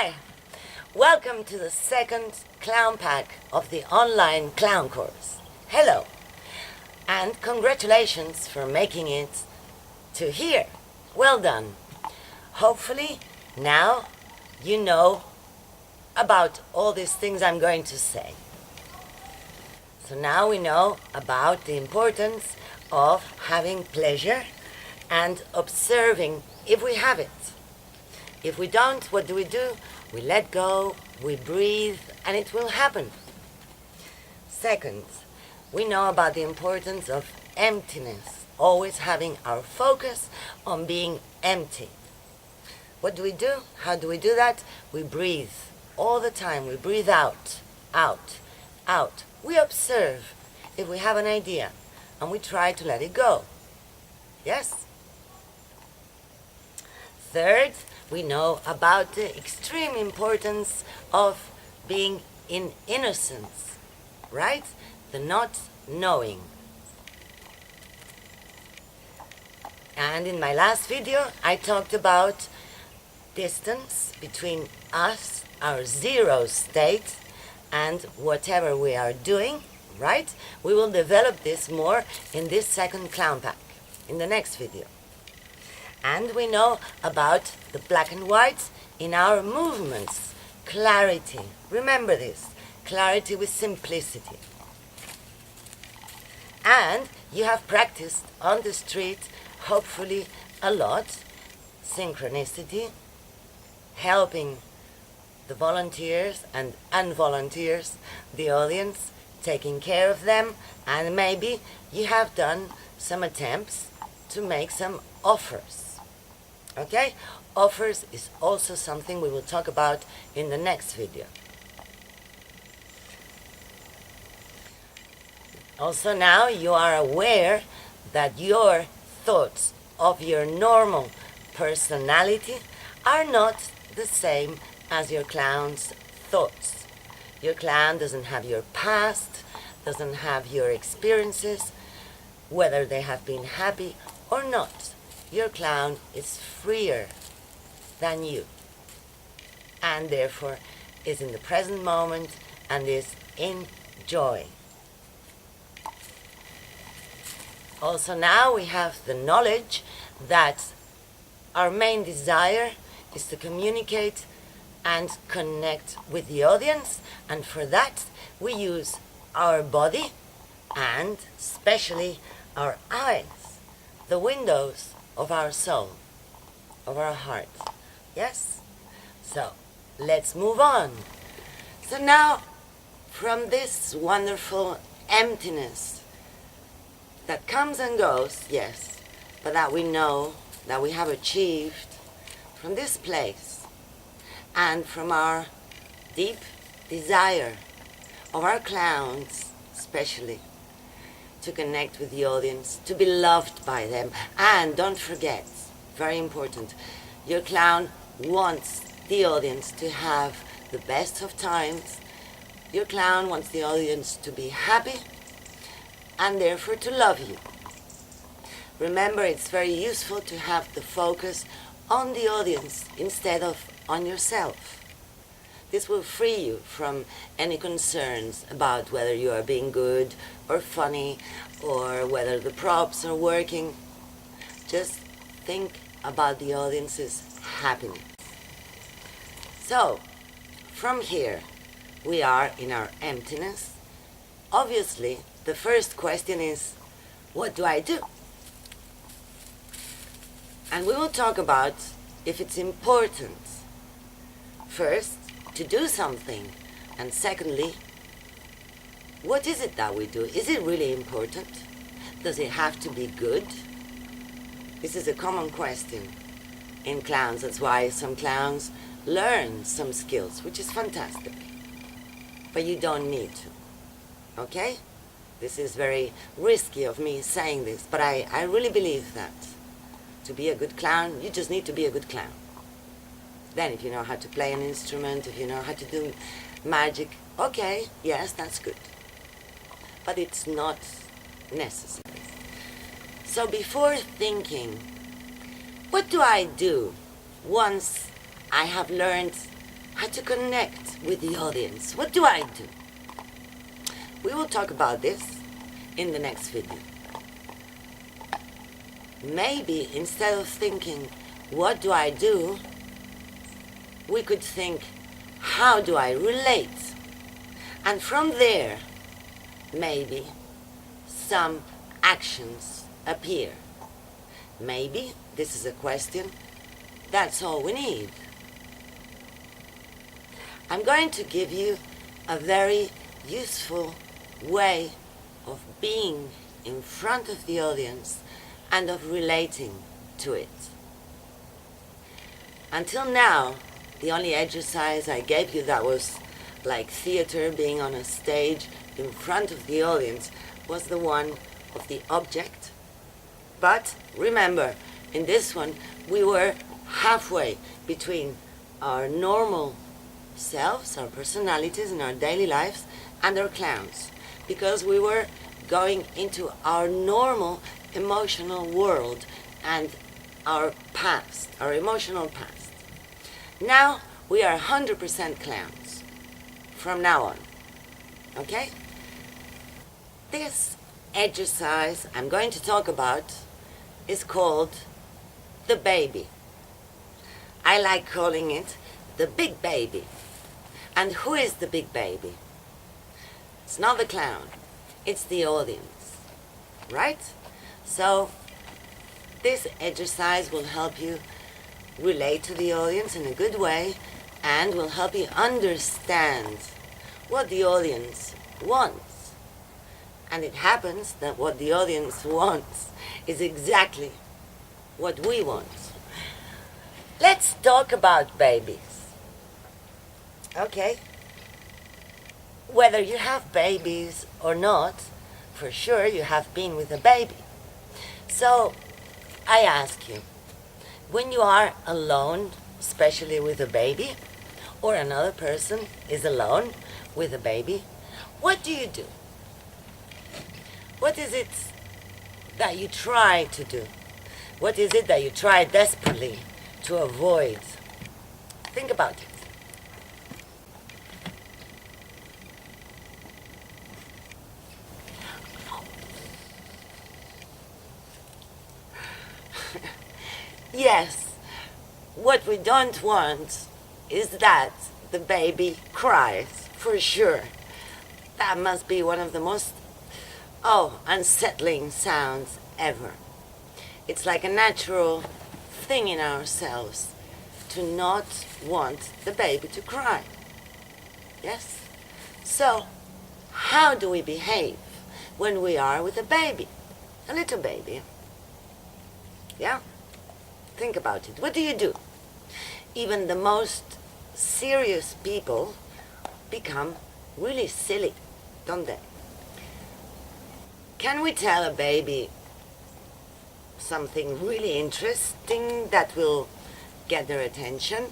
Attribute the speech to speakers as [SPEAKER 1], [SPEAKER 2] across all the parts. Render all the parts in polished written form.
[SPEAKER 1] Hi! Welcome to the second ClownPack of the online clown course. Hello! And congratulations for making it to here. Well done. Hopefully now you know about all these things I'm going to say. So now we know about the importance of having pleasure and observing if we have it. If we don't, what do? We let go, we breathe, and it will happen. Second, we know about the importance of emptiness, always having our focus on being empty. What do? How do we do that? We breathe all the time. We breathe out, out, out. We observe if we have an idea, and we try to let it go. Yes? Third, we know about the extreme importance of being in innocence, right? The not knowing. And in my last video, I talked about distance between us, our zero state, and whatever we are doing, right? We will develop this more in this second ClownPack, in the next video. And we know about the black and white in our movements. Clarity. Remember this. Clarity with simplicity. And you have practiced on the street, hopefully a lot, synchronicity, helping the volunteers and unvolunteers, the audience, taking care of them, and maybe you have done some attempts to make some offers. Okay? Offers is also something we will talk about in the next video. Also now you are aware that your thoughts of your normal personality are not the same as your clown's thoughts. Your clown doesn't have your past, doesn't have your experiences, whether they have been happy or not. Your clown is freer than you, and therefore is in the present moment and is in joy. Also now we have the knowledge that our main desire is to communicate and connect with the audience, and for that we use our body and especially our eyes, the windows of our soul, of our heart. Yes? So, let's move on. So now, from this wonderful emptiness that comes and goes, yes, but that we know that we have achieved, from this place, and from our deep desire of our clowns, especially, to connect with the audience, to be loved by them. And don't forget, very important, your clown wants the audience to have the best of times. Your clown wants the audience to be happy and therefore to love you. Remember, it's very useful to have the focus on the audience instead of on yourself. This will free you from any concerns about whether you are being good or funny or whether the props are working. Just think about the audience's happiness. So, from here, we are in our emptiness. Obviously, the first question is, what do I do? And we will talk about if it's important. First, to do something, and secondly, what is it that we do? Is it really important? Does it have to be good? This is a common question in clowns. That's why some clowns learn some skills, which is fantastic. But you don't need to, okay? This is very risky of me saying this, but I really believe that to be a good clown, you just need to be a good clown. Then if you know how to play an instrument, if you know how to do magic, okay, yes, that's good. But it's not necessary. So before thinking, what do I do once I have learned how to connect with the audience. What do I do? We will talk about this in the next video. Maybe instead of thinking, what do I do? We could think, how do I relate? And from there, maybe some actions appear. Maybe this is a question. That's all we need. I'm going to give you a very useful way of being in front of the audience and of relating to it. Until now, the only exercise I gave you that was like theater, being on a stage in front of the audience, was the one of the object. But remember, in this one, we were halfway between our normal selves, our personalities in our daily lives, and our clowns, because we were going into our normal emotional world and our past, our emotional past. Now we are 100% clowns from now on, okay? This exercise I'm going to talk about is called the baby. I like calling it the big baby. And who is the big baby? It's not the clown, it's the audience, right? So this exercise will help you relate to the audience in a good way and will help you understand what the audience wants. And it happens that what the audience wants is exactly what we want. Let's talk about babies. Okay? Whether you have babies or not, for sure you have been with a baby. So, I ask you, when you are alone, especially with a baby, or another person is alone with a baby, what do you do? What is it that you try to do? What is it that you try desperately to avoid? Think about it. Yes, what we don't want is that the baby cries, for sure. That must be one of the most, unsettling sounds ever. It's like a natural thing in ourselves to not want the baby to cry. Yes? So, how do we behave when we are with a baby? A little baby. Yeah? Think about it. What do you do? Even the most serious people become really silly, don't they? Can we tell a baby something really interesting that will get their attention?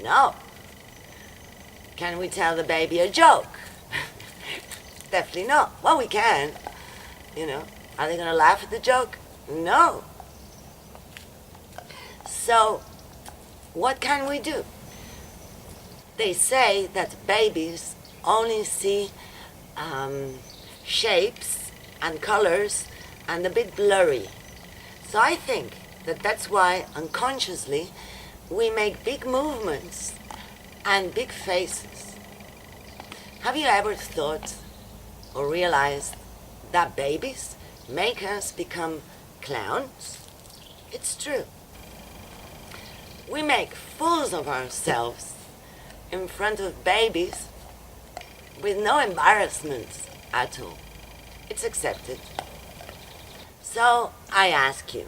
[SPEAKER 1] No. Can we tell the baby a joke? Definitely not. Well, we can. Are they going to laugh at the joke? No. So, what can we do? They say that babies only see shapes and colors and a bit blurry. So I think that that's why unconsciously we make big movements and big faces. Have you ever thought or realized that babies make us become clowns? It's true. We make fools of ourselves in front of babies with no embarrassment at all. It's accepted. So I ask you,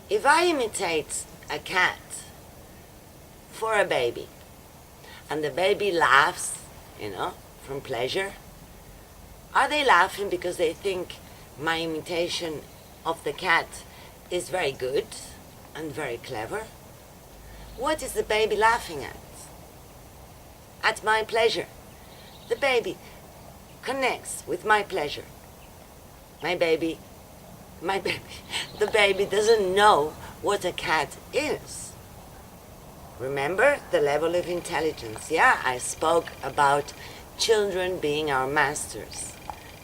[SPEAKER 1] if I imitate a cat for a baby, and the baby laughs, from pleasure, are they laughing because they think my imitation of the cat is very good and very clever? What is the baby laughing at? At my pleasure. The baby connects with my pleasure. The baby doesn't know what a cat is. Remember the level of intelligence. Yeah, I spoke about children being our masters.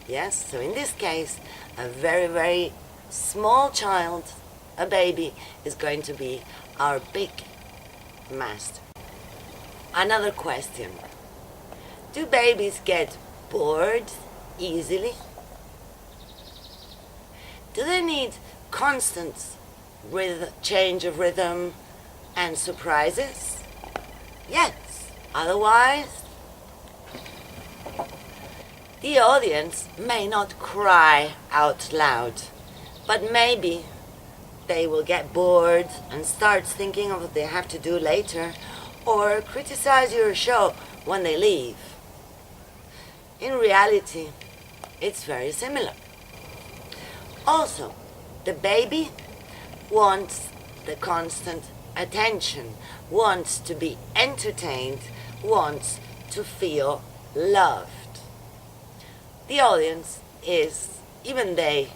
[SPEAKER 1] Yes, so in this case, a very, very small child, a baby, is going to be our big master. Another question. Do babies get bored easily? Do they need constant change of rhythm and surprises? Yes. Otherwise, the audience may not cry out loud, but maybe they will get bored and start thinking of what they have to do later, or criticize your show when they leave. In reality, it's very similar. Also, the baby wants the constant attention, wants to be entertained, wants to feel loved. The audience is, even they,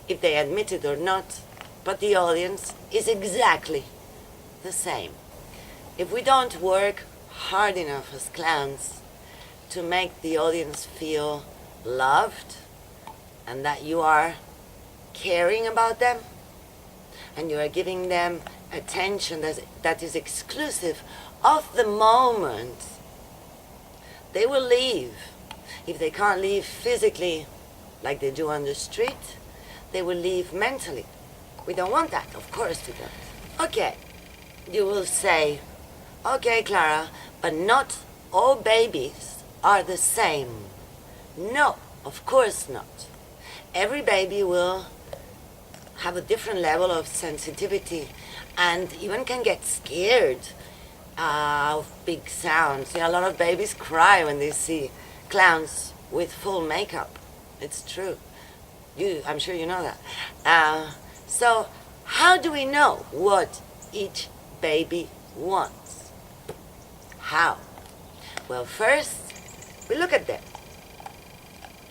[SPEAKER 1] if they admit it or not, but the audience is exactly the same. If we don't work hard enough as clowns to make the audience feel loved and that you are caring about them and you are giving them attention that is exclusive of the moment, they will leave. If they can't leave physically like they do on the street, they will leave mentally. We don't want that, of course we don't. Okay, you will say, okay, Clara, but not all babies are the same. No, of course not. Every baby will have a different level of sensitivity and even can get scared of big sounds. You know, a lot of babies cry when they see clowns with full makeup. It's true. I'm sure you know that. So how do we know what each baby wants? How? Well, first, we look at them.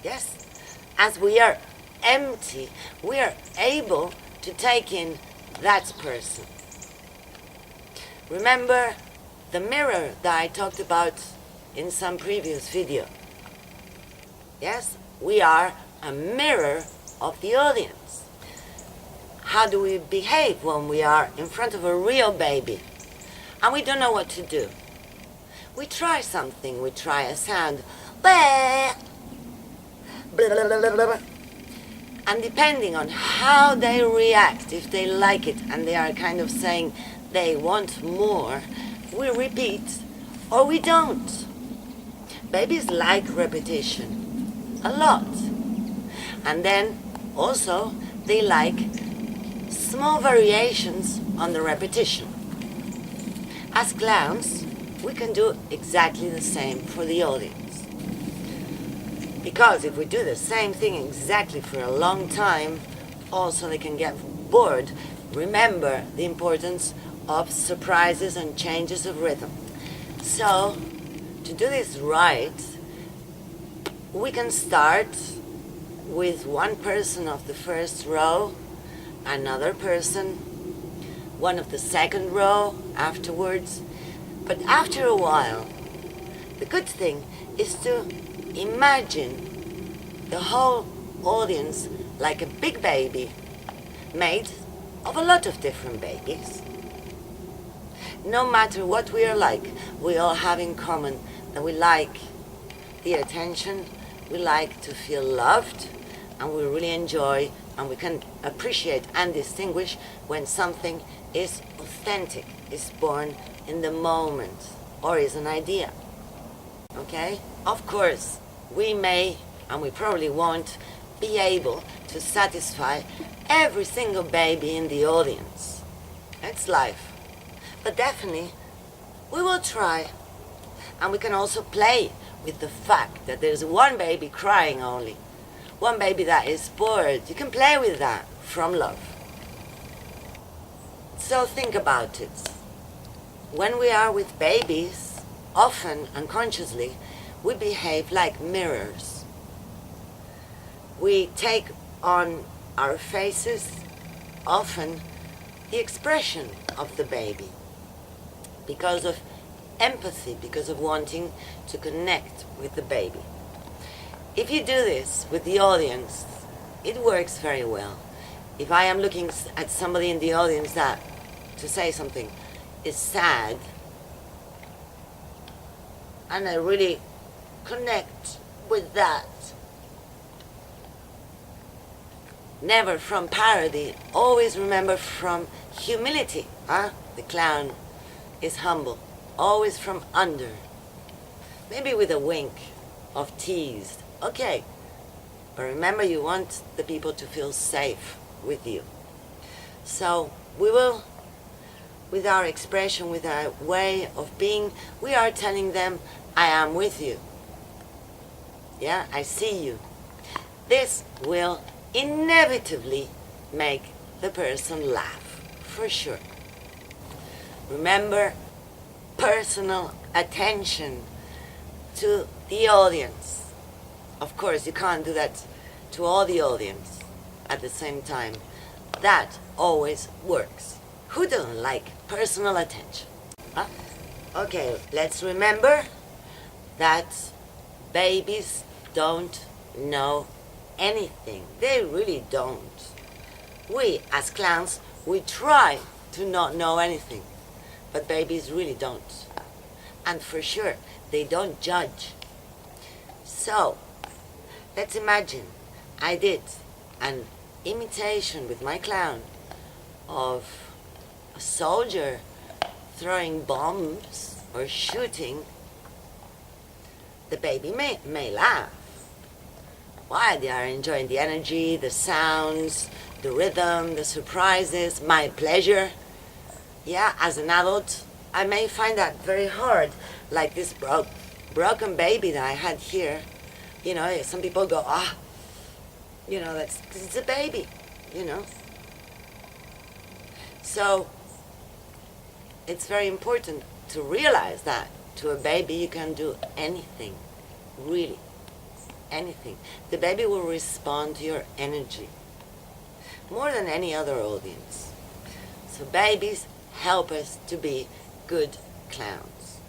[SPEAKER 1] Yes? As we are empty, we are able to take in that person. Remember the mirror that I talked about in some previous video? Yes? We are a mirror of the audience. How do we behave when we are in front of a real baby and we don't know what to do? We try something, we try a sound, blah, blah, blah, blah, blah, blah. And depending on how they react, if they like it and they are kind of saying they want more, we repeat or we don't. Babies like repetition a lot. And then also they like small variations on the repetition. As clowns, we can do exactly the same for the audience. Because if we do the same thing exactly for a long time, also they can get bored. Remember the importance of surprises and changes of rhythm. So, to do this right, we can start with one person of the first row, another person, one of the second row afterwards. But after a while, the good thing is to imagine the whole audience like a big baby made of a lot of different babies. No matter what we are like, we all have in common that we like the attention, we like to feel loved, and we really enjoy and we can appreciate and distinguish when something is authentic, is born in the moment, or is an idea. Okay? Of course, we may, and we probably won't, be able to satisfy every single baby in the audience. It's life. But definitely, we will try. And we can also play with the fact that there's one baby crying only. One baby that is bored. You can play with that from love. So think about it. When we are with babies, often unconsciously, we behave like mirrors. We take on our faces often the expression of the baby. because of empathy, because of wanting to connect with the baby. If you do this with the audience, it works very well. If I am looking at somebody in the audience that, to say something, is sad, and I really connect with that, never from parody, always remember from humility. The clown is humble, always from under. Maybe with a wink of teased. Okay, but remember, you want the people to feel safe with you. So we will, with our expression, with our way of being, we are telling them, I am with you. Yeah, I see you. This will inevitably make the person laugh, for sure. Remember, personal attention to the audience. Of course, you can't do that to all the audience at the same time. That always works. Who doesn't like personal attention? Huh? Okay, let's remember that babies don't know anything. They really don't. We, as clowns, we try to not know anything, but babies really don't. And for sure, they don't judge. So, let's imagine I did an imitation with my clown of a soldier throwing bombs or shooting. The baby may laugh. Why? They are enjoying the energy, the sounds, the rhythm, the surprises, my pleasure. Yeah, as an adult, I may find that very hard, like this broken baby that I had here. You know, some people go, you know, that's because it's a baby, you know. So it's very important to realize that to a baby you can do anything, really, anything. The baby will respond to your energy more than any other audience. So babies help us to be good clowns.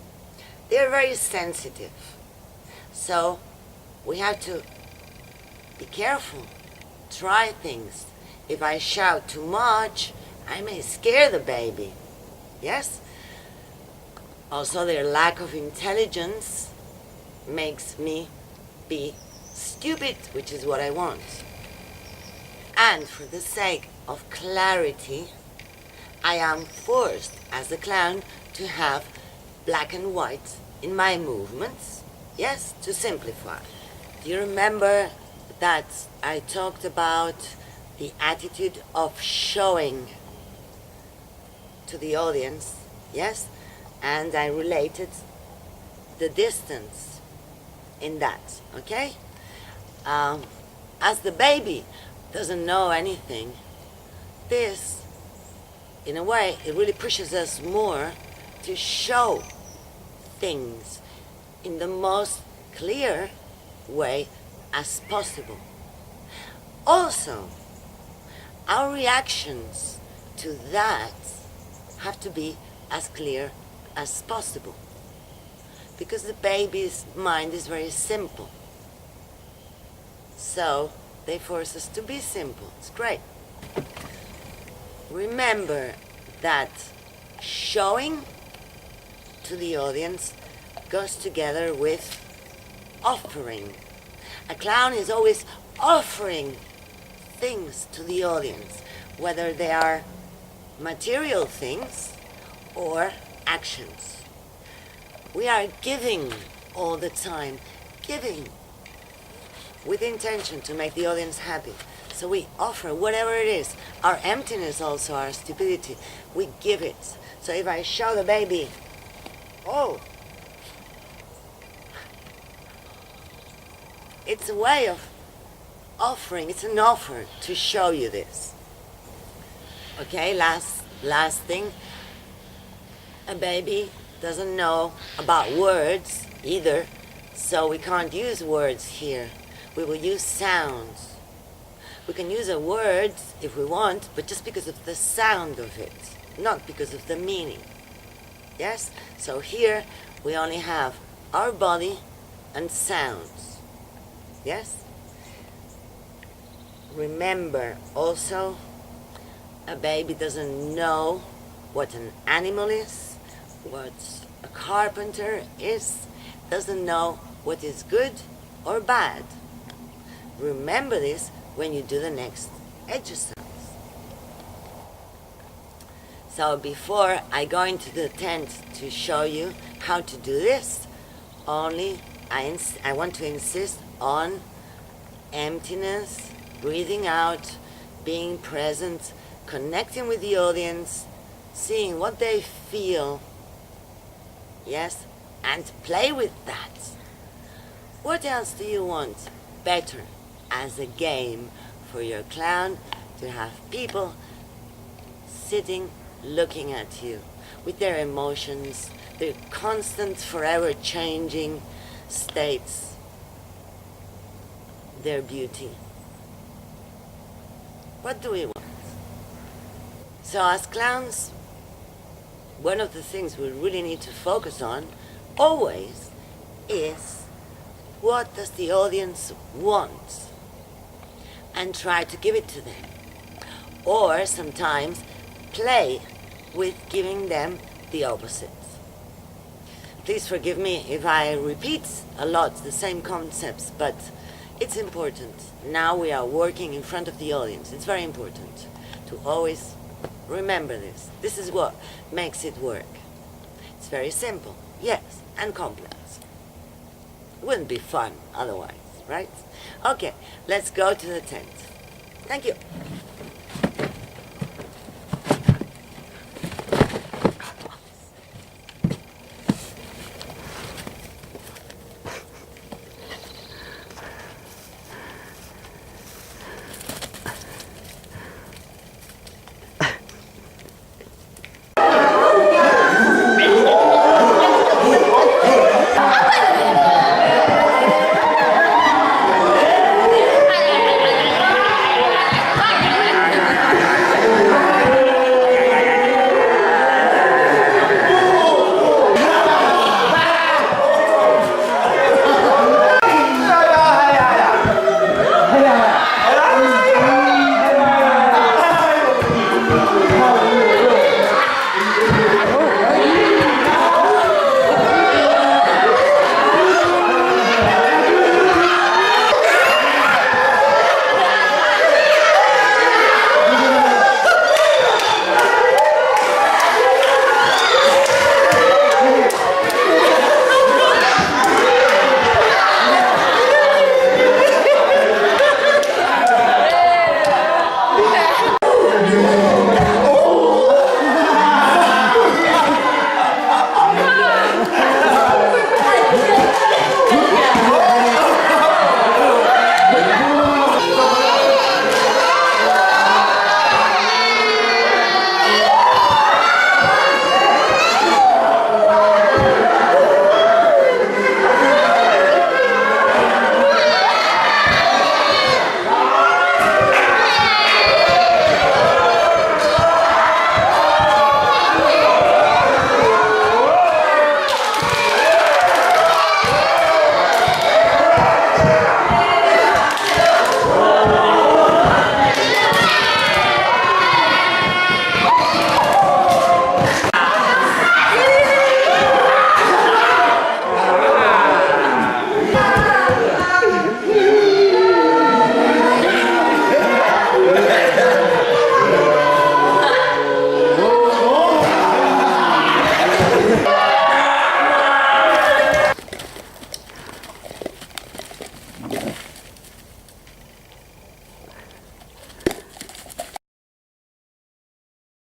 [SPEAKER 1] They're very sensitive. So we have to be careful, try things. If I shout too much, I may scare the baby. Yes? Also, their lack of intelligence makes me be stupid, which is what I want. And for the sake of clarity, I am forced as a clown to have black and white in my movements. Yes, to simplify. Do you remember that I talked about the attitude of showing to the audience? Yes? And I related the distance in that, okay? As the baby doesn't know anything, this, in a way, it really pushes us more to show things in the most clear way as possible. Also, our reactions to that have to be as clear as possible, because the baby's mind is very simple. So they force us to be simple. It's great. Remember that showing to the audience goes together with offering. A clown is always offering things to the audience, whether they are material things or actions. We are giving all the time, giving with intention to make the audience happy. So we offer whatever it is, our emptiness also, our stupidity, we give it. So if I show the baby, it's a way of offering, it's an offer to show you this. Okay, last thing, a baby doesn't know about words either, so we can't use words here. We will use sounds. We can use a word if we want, but just because of the sound of it, not because of the meaning. Yes? So here we only have our body and sounds. Yes? Remember also, a baby doesn't know what an animal is, what a carpenter is, doesn't know what is good or bad. Remember this when you do the next exercise. So before I go into the tent to show you how to do this, only I want to insist on emptiness, breathing out, being present, connecting with the audience, seeing what they feel, yes, and play with that. What else do you want better as a game for your clown to have people sitting, looking at you with their emotions, their constant, forever changing states, their beauty? What do we want? So as clowns, one of the things we really need to focus on always is what does the audience want, and try to give it to them. Or sometimes play with giving them the opposite. Please forgive me if I repeat a lot the same concepts, but it's important. Now we are working in front of the audience. It's very important to always remember this. This is what makes it work. It's very simple, yes, and complex. It wouldn't be fun otherwise, right? Okay, let's go to the tent. Thank you.